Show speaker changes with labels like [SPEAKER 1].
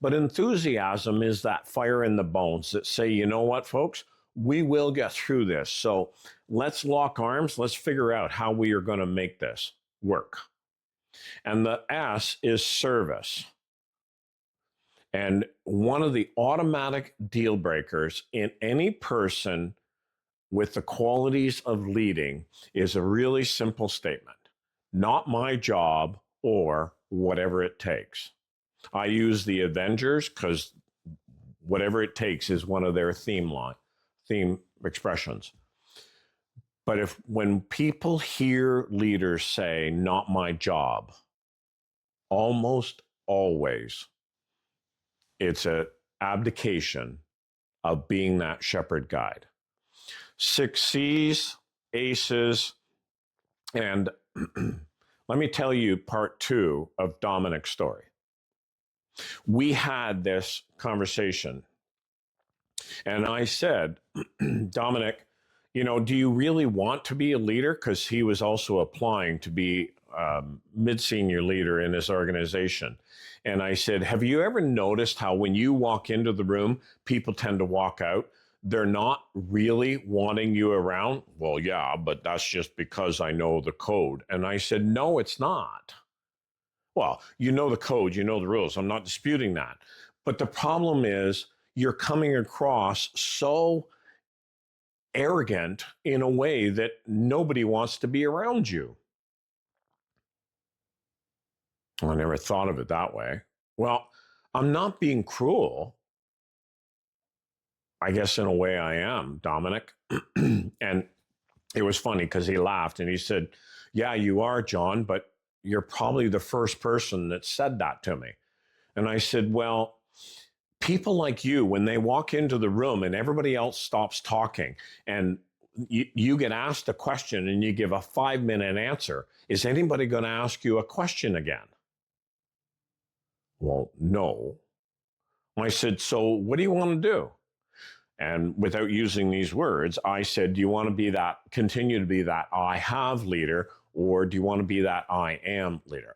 [SPEAKER 1] But enthusiasm is that fire in the bones that say, you know what, folks, we will get through this. So let's lock arms. Let's figure out how we are going to make this work. And the S is service. And one of the automatic deal breakers in any person with the qualities of leading is a really simple statement: not my job, or whatever it takes. I use the Avengers because whatever it takes is one of their theme expressions. But when people hear leaders say, not my job, almost always it's an abdication of being that shepherd guide. 6 C's, aces, and let me tell you part 2 of Dominic's story. We had this conversation, and I said, Dominic, do you really want to be a leader? Because he was also applying to be mid-senior leader in his organization. And I said, have you ever noticed how when you walk into the room, people tend to walk out? They're not really wanting you around. Well, yeah, but that's just because I know the code. And I said, no, it's not. Well, you know the code, you know the rules. I'm not disputing that. But the problem is you're coming across so arrogant in a way that nobody wants to be around you. I never thought of it that way. Well, I'm not being cruel. I guess in a way I am, Dominic. And it was funny because he laughed and he said, yeah, you are, John, but you're probably the first person that said that to me. And I said, well, people like you, when they walk into the room and everybody else stops talking and you get asked a question and you give a 5-minute answer, is anybody going to ask you a question again? Well, no. I said, so what do you want to do? And without using these words, I said, do you want to continue to be that I have leader, or do you want to be that I am leader?